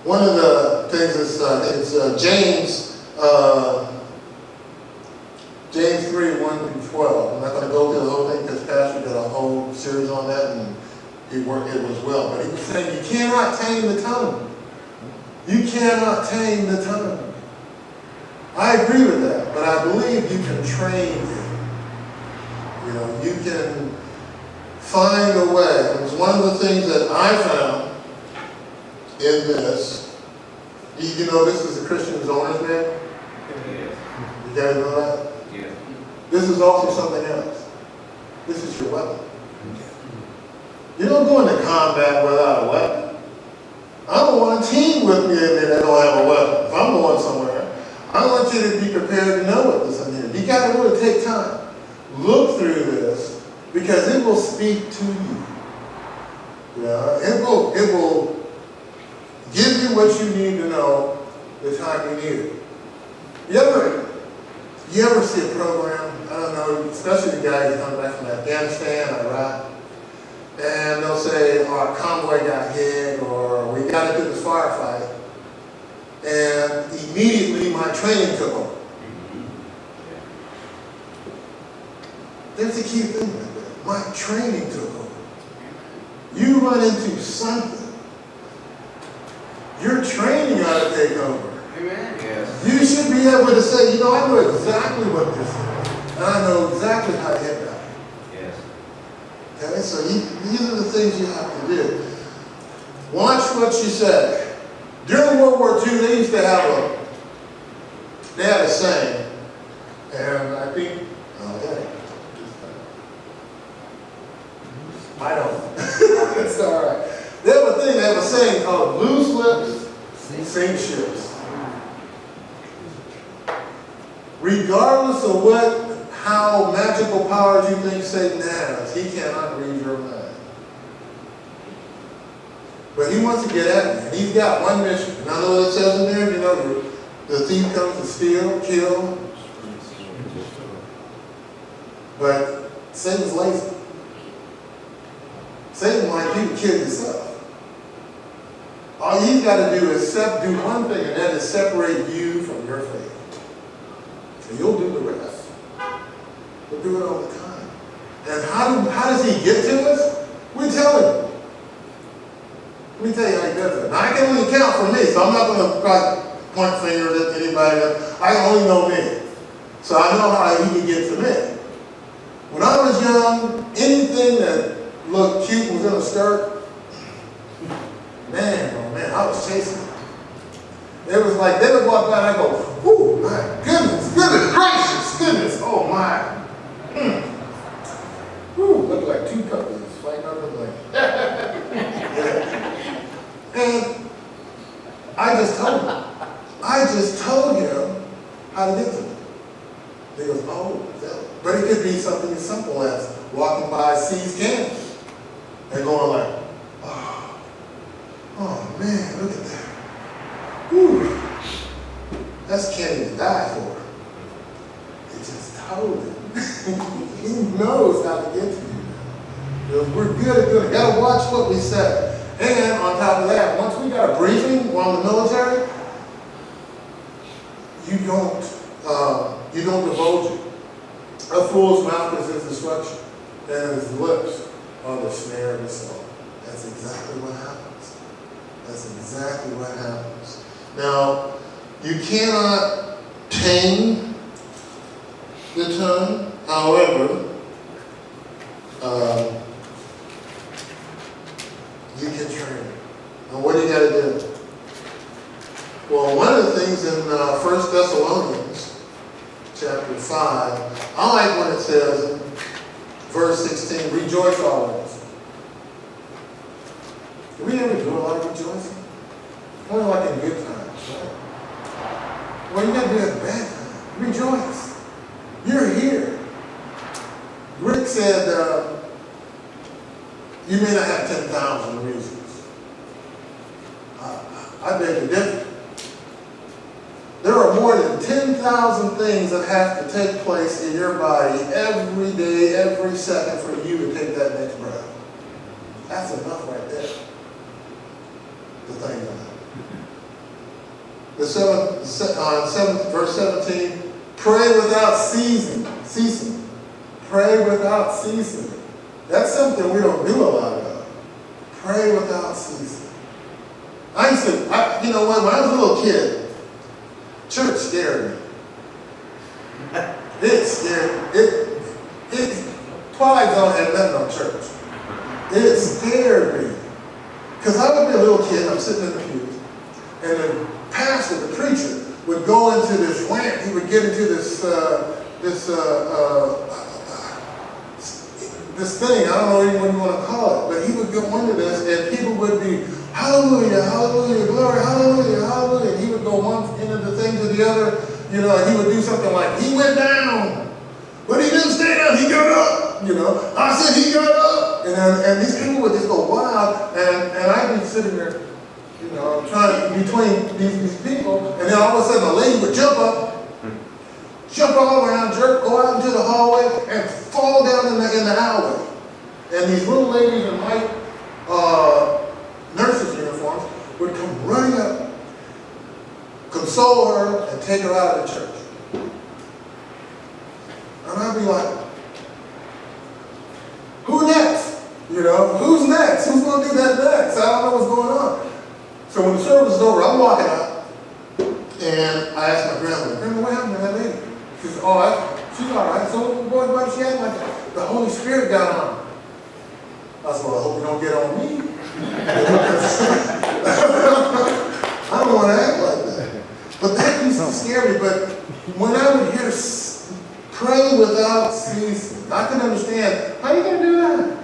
One of the things is, James 3, 1 through 12. I'm not going to go through the whole thing because Pastor did a whole series on that and it was well. But he was saying you cannot tame the tongue. You cannot tame the tongue. I agree with that, but I believe you can train it. You know, you can find a way. It was one of the things that I found in this. You know, this is the Christian's owner's manual. You guys know that? Yeah. This is also something else. This is your weapon. You don't go into combat without a weapon. I don't want a team with me that don't have a weapon. If I'm going somewhere, I want you to be prepared to know what this is here. You got to really take time. Look through this because it will speak to you. Yeah, it will give you what you need to know the time you need it. You ever see a program, I don't know, especially the guys who come back from Afghanistan, Iraq, and they'll say, our convoy got hit, or we got into this firefight, and immediately my training took over. That's the key thing right there. My training took over. You run into something, your training ought to take over. Amen. Yes. You should be able to say, you know, I know exactly what this is. And I know exactly how to hit that. Yes. Okay, so these are the things you have to do. Watch what you say. During World War II, they used to have they had a saying, and I think, I don't. It's all right. They have a saying called loose lips sink ships. Regardless of how magical powers you think Satan has, he cannot read your mind. But he wants to get at me, and he's got one mission. And I know what it says in there, you know, the thief comes to steal, kill. But Satan's lazy. Satan wants you to kill yourself. All you've got to do is do one thing, and that is separate you from your faith. And you'll do the rest. We'll do it all the time. And how does he get to us? We tell him. Let me tell you how he does it. Now, I can only count for me, so I'm not going to point fingers at anybody else. I only know me. So I know how he can get to me. When I was young, anything that looked cute was in a skirt, man, oh man, I was chasing it. It was like, they would walk by and I go, whoo, my goodness gracious, oh my. Whoo, looked like two puppies fighting over the lake. And I just told him how to get to me. He goes, oh, but it could be something as simple as walking by See's Candy and going like, oh man, look at that. Whew. That's candy to die for. It just told him. He knows how to get to you. We're good at doing it. Got to watch what we say. And on top of that, once we got a briefing on the military, you don't divulge it. A fool's mouth is his destruction, and his lips are the snare of his soul. That's exactly what happens. That's exactly what happens. Now, you cannot tame the tongue. However, you can train it. Now, what do you got to do? Well, one of the things in 1 Thessalonians chapter 5, I like when it says, in verse 16, rejoice always. Do we ever do a lot of rejoicing? Only like in good times, right? Well, you got to do it in bad times. Rejoice. You're here. Rick said, you may not have 10,000 reasons. I beg to differ. There are more than 10,000 things that have to take place in your body every day, every second for you to take that next breath. That's enough right there to thank God. verse 17, pray without ceasing. Pray without ceasing. That's something we don't do a lot of. Pray without ceasing. You know what, when I was a little kid, church scared me. It scared me. Twilight Zone had nothing on church. It scared me. Because I would be a little kid, I'm sitting in the pews, and the pastor, the preacher, would go into this rant. He would get into this thing, I don't know even what you want to call it, but he would go into this, and people would be, hallelujah, hallelujah, glory, hallelujah, hallelujah. And he would go one end of the thing to the other, you know, and he would do something like, he went down, but he didn't stay down, he got up, you know. I said he got up. And these people would just go wild, and I'd be sitting there, you know, trying between these people, and then all of a sudden a lady would jump up, jump all around, jerk, go out into the hallway, and fall down in the alley. And these little ladies in white nurses' uniforms would come running up, console her, and take her out of the church. And I'd be like, who next? You know, who's next? Who's going to do that next? I don't know what's going on. So when the service is over, I'm walking out, and I asked my grandma, what happened to that lady? She said, she's all right. So, boy, why did she act like that? The Holy Spirit got on her. I said, well, I hope you don't get on me. I don't want to act like that. But that used to scare me. But when I would hear pray without ceasing, I can understand, how are you going to do that?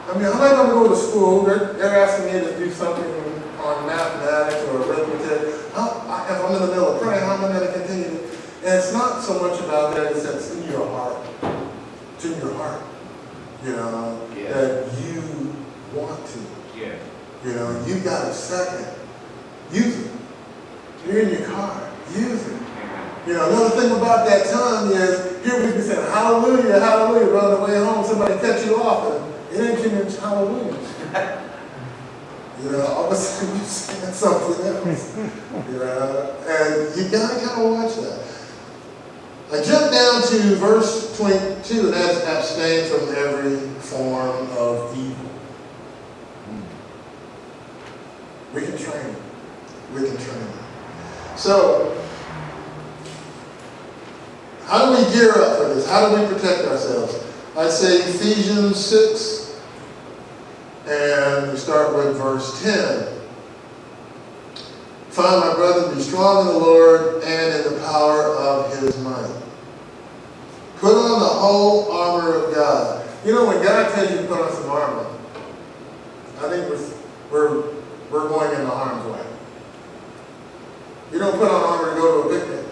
I mean, how am I going to go to school? They're asking me to do something on mathematics or arithmetic. If I'm in the middle of praying, how am I going to continue to? And it's not so much about that, it's in your heart. It's in your heart. You know, that you want to. Yeah. You know, you got a second. Use it. You're in your car. Use it. You know, another thing about that tongue is, here we be saying, hallelujah, hallelujah, but on the way home, somebody cut you off, and it ain't even hallelujah. You know, all of a sudden you're saying something else. You know, and you gotta kind of watch that. I jump down to verse 22, and that's abstain from every form of evil. We can train it. We can train it. So, how do we gear up for this? How do we protect ourselves? I'd say Ephesians 6, and we start with verse 10. Finally, my brethren, be strong in the Lord and in the power of his might. Put on the whole armor of God. You know, when God tells you to put on some armor, I think we're going into harm's way. You don't put on armor to go to a picnic.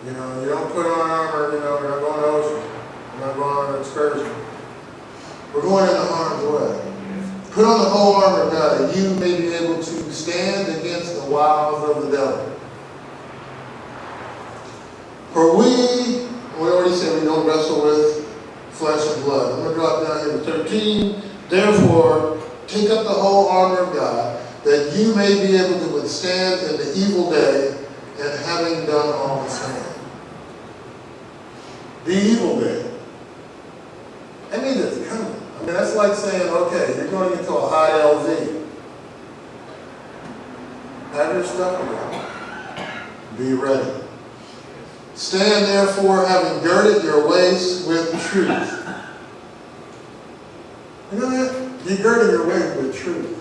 You know, you don't put on armor, you know, we're not going to the ocean. We're not going on an excursion. We're going into harm's way. Put on the whole armor of God, that you may be able to stand against the wiles of the devil. For we already said we don't wrestle with flesh and blood. I'm going to drop down here to 13. Therefore, take up the whole armor of God, that you may be able to withstand in the evil day, and having done all to stand. The evil day. That means it's coming. I mean, that's like saying, okay, you're going into a high LZ. Have your stuff around. Be ready. Stand therefore, having girded your waist with truth. You know that? You girded your waist with truth.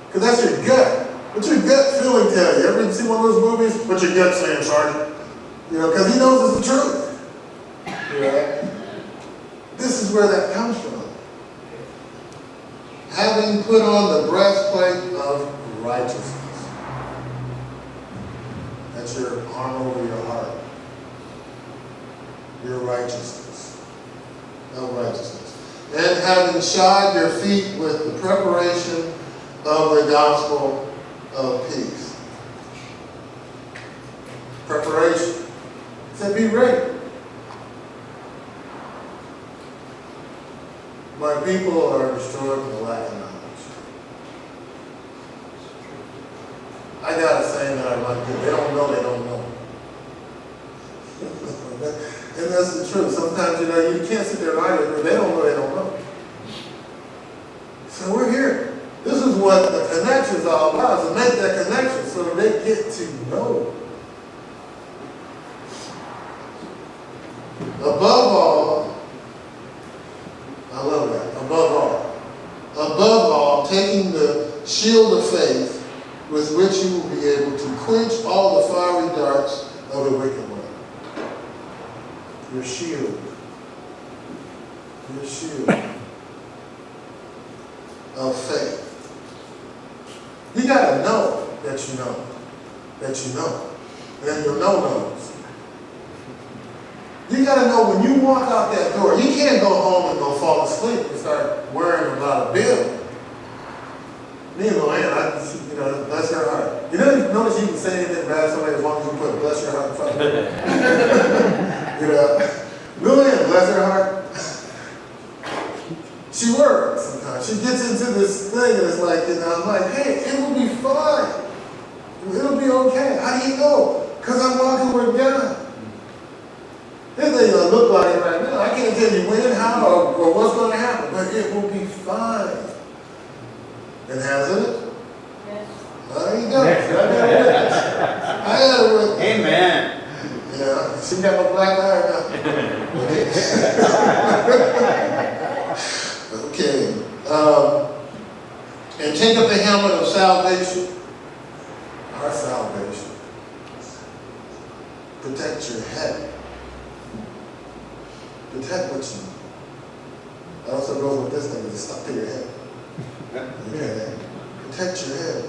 Because that's your gut. What's your gut feeling tell you? Ever see one of those movies? What's your gut saying, Sergeant? You know, because he knows it's the truth. You know? This is where that comes from. Having put on the breastplate of righteousness. That's your armor over your heart. Your righteousness. Of righteousness. And having shod your feet with the preparation of the gospel of peace. Preparation. It said be ready. My people are destroyed for the lack of knowledge. I got a saying that I like to. They don't know, they don't know. And that's the truth. Sometimes, you can't sit there and argue because they don't know, they don't know. So we're here. This is what the connection is all about, to make that connection so that they get to know. Above all, I love that. Above all, taking the shield of faith with which you will be able to quench all the fiery darts of the wicked one. Your shield. Your shield of faith. You got to know that you know. That you know. And your know-knows. You got to know when you walk out that door, you can't go home and go fall asleep and start worrying about a bill. Me and Luann, bless her heart. You notice you can say anything bad to somebody as long as you put bless your heart in front of it. Luann, bless her heart. She works sometimes. She gets into this thing and it's like, I'm like, hey, it will be fine. It'll be okay. How do you know? Because I'm walking with God. It may look like it right now. I can't tell you when, how, or what's going to happen, but it will be fine. And hasn't it? Yes. There you go. I got a witness. Amen. Yeah, she got my black eye now. Okay. And take up the helmet of salvation. Our salvation. Protect your head. Protect what you know. That also goes with this thing, is stuck to your head. Okay. Protect your head.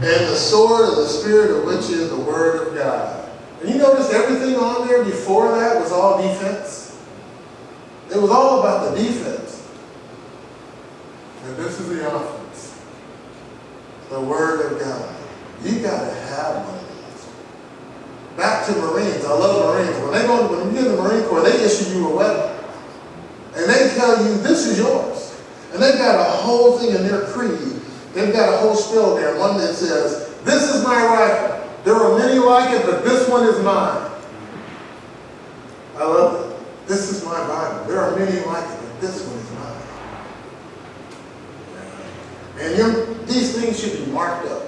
And the sword of the Spirit, of which is the Word of God. And you notice everything on there before that was all defense? It was all about the defense. And this is the offense. The Word of God. You got to have one of these. Back to Marines. I love Marines. When you get in the Marine Corps, they issue you a weapon. And they tell you, this is yours. And they've got a whole thing in their creed. They've got a whole spill there. One that says, this is my rifle. There are many like it, but this one is mine. I love it. This is my Bible. There are many like it, but this one is mine. And these things should be marked up.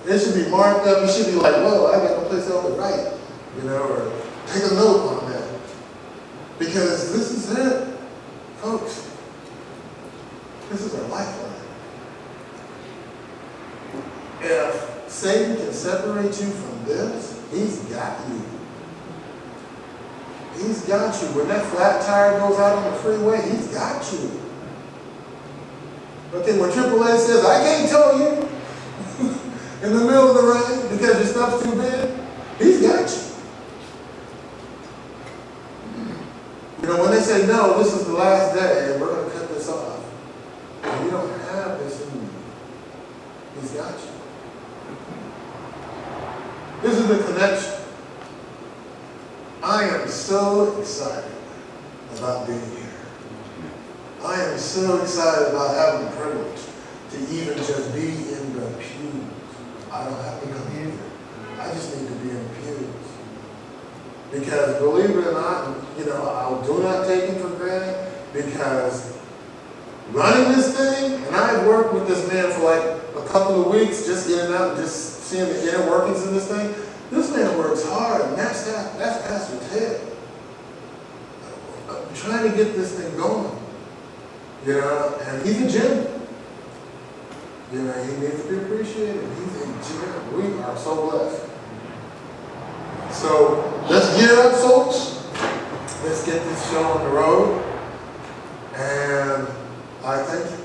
It should be marked up. You should be like, whoa, I got no place else to write. Or take a note on that. Because this is it. Folks, this is our lifeline. If Satan can separate you from this, he's got you. He's got you. When that flat tire goes out on the freeway, he's got you. But then when AAA says, I can't tow you in the middle of the rain because your stuff's too big, he's got you. When they say, no, this is the last day and we're going to cut this off, and you don't have this in you, he's got you. This is the connection. I am so excited about being here. I am so excited about having the privilege to even just be in the pews. I don't have to come here. I just need to be in the pews. Because believe it or not, I do not take it for granted, because running this thing, and I've worked with this man for like a couple of weeks, just getting out and just seeing the inner workings of this thing. This man works hard, and that's Pastor's head. I'm trying to get this thing going. And he's a gentleman. He needs to be appreciated. He's a gentleman. We are so blessed. So let's gear up, folks. Let's get this show on the road. And I thank you.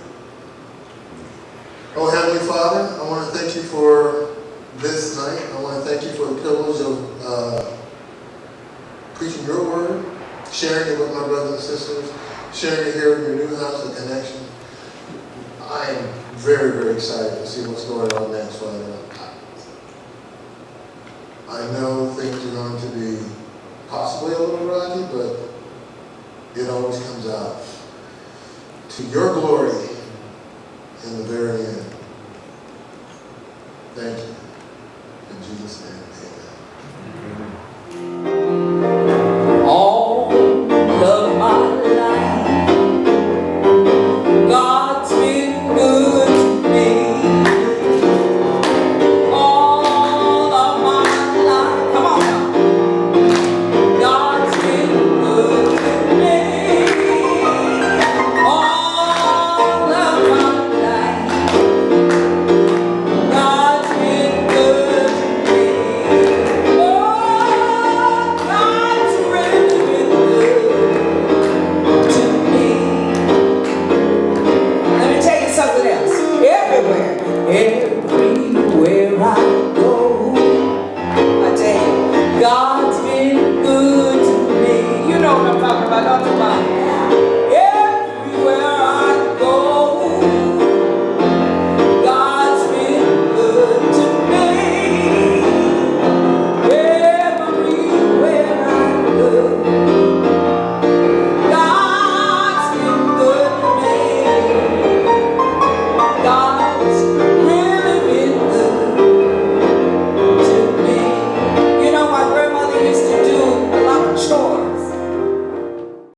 Oh, Heavenly Father, I want to thank you for this night. I want to thank you for the privilege of preaching your word, sharing it with my brothers and sisters, sharing it here in your new house of Connection. I am very, very excited to see what's going on next, Father. I know things are going to be possibly a little rocky, but it always comes out to your glory in the very end. Thank you. In Jesus' name.